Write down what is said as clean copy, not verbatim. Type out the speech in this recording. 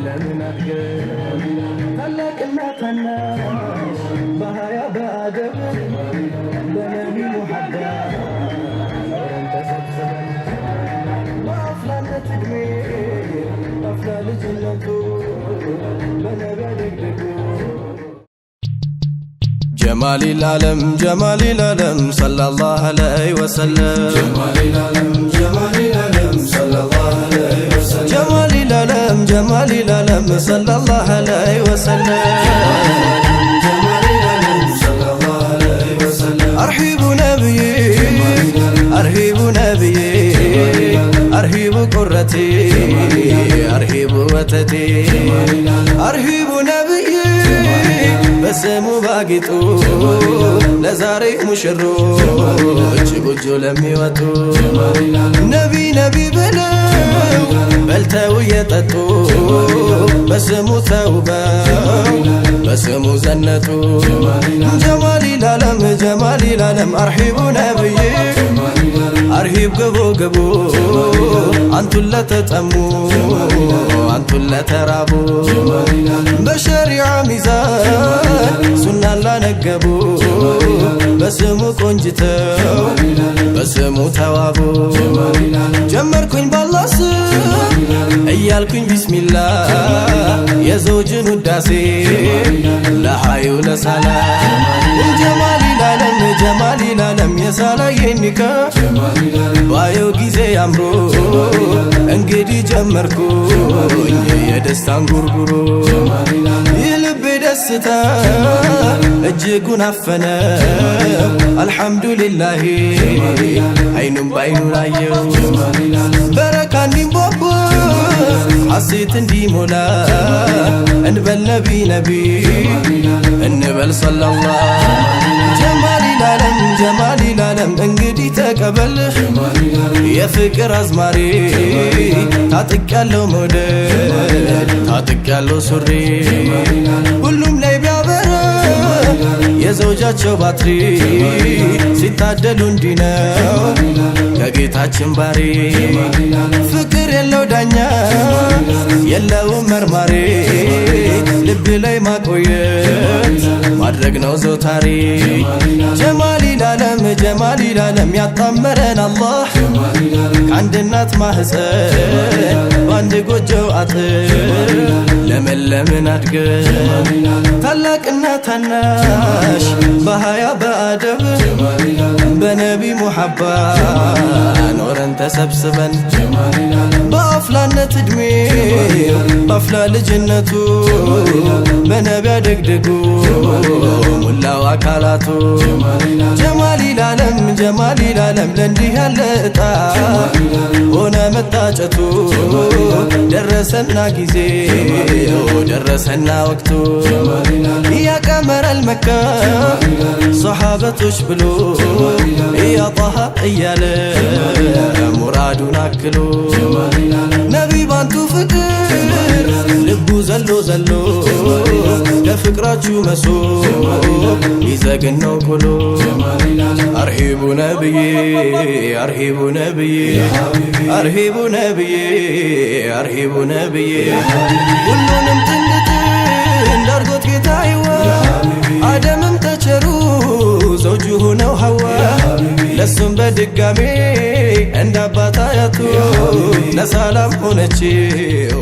ለምን አድገን ታላቅና ታናሽ በሀያ በአደብ በነቢ ሙሐባ ኖረን ተሰብስበን በአፍላነት ዕድሜ አፍላ ልጅነቱ በነቢ አደግድጉ جمال العالم صلى الله عليه وسلم جمال العالم صلى الله عليه وسلم جمال العالم صلى الله عليه وسلم جمال العالم صلى الله عليه وسلم أرحب نبيي أرحب نبيي أرحب قرتي أرحب وتدي أرحب نبيي በስሙ ባጊጡ ለዛሬ ሙሽሮች ጎጆ ለሚወጡ ነቢ ብለው በልተው የጠጡ በስሙ ተውበው በስሙ ዘነጡ ጀማል العالم أرحب ነብይ أرحب ግቡ አንቱን ለተጠሙ አንቱን ለተራቡ በሸሪዓ ሚዛን ሱና ላነገቡ በስሙ ቆንጅተው በስሙ ተዋቡ ጀመርኩኝ ባላህ ስም እያልኩኝ ቢስሚላህ የዘውጅን ውዳሴ ለሐዩ ለሰላም ጀማል العالم የሳላየን ኒካ ባየው ጊዜ አምሮ እንግዲህ ጀመርኩኝ የደስታን ጉርጉሮ የልቤ ደስታ እጅጉን አፈነ አልሐምዱሊላህ አይኑም ባይኑ ላየው በረካ እንዲንቦቦ ሐሴት እንዲሞላ እንበል ነቢ እንበል ሰለላህ ጀማል العالم እንግዲህ ተቀበል የፍቅር አዝማሪ ታጥቃለው መውደድ ታጥቃለው ሱሪ ሁሉም ላይ ቢያበራ የዘውጃቸው ባትሪ ሲታደሉ እንዲነው ከጌታችን ባሪ ፍቅር የለው ዳኛ የለውም መርማሪ ልብ ላይ ማቆየት ማድረግ ነው ዘውታሪ ጀማል العالم ያጣመረን አላህ ከአንድ እናት ማህፀን በአንድ ጎጆ አጥር ለመለምን አድገን ታላቅና ታናሽ በሀያ በአደብ በነቢ ሙሐባ ኖረን ተሰብስበን በአፍላነት ዕድሜ በአፍላ ልጅነቱ በነቢ አደግድጉ ሙላው አካላቱ ጀማል العالم ለእንዲህ ያለ እጣ ሆነ መታጨቱ ደረሰና ጊዜ ደረሰና ወቅቱ ያቀመረል መካ ሰሓበቶች ብሎ ያጣሃ እያለ ሙራዱን አክሎ ነቢ ባንቱ ፍቅር ልቡ ዘሎ ለፍቅራችሁ መሶብ ይዘግን ነው ኩሎ أرحب نبيي أرحب نبيي أرحب نبيي أرحب نبيي ሁሉንም ጥንት እንዳርጎት ጌታዬዋ አደምም ተቸሩ ዘውጁ ሆነው ሐዋ ለሱም በድጋሜ እንዳባታያቱ ለሰላም ሆነችው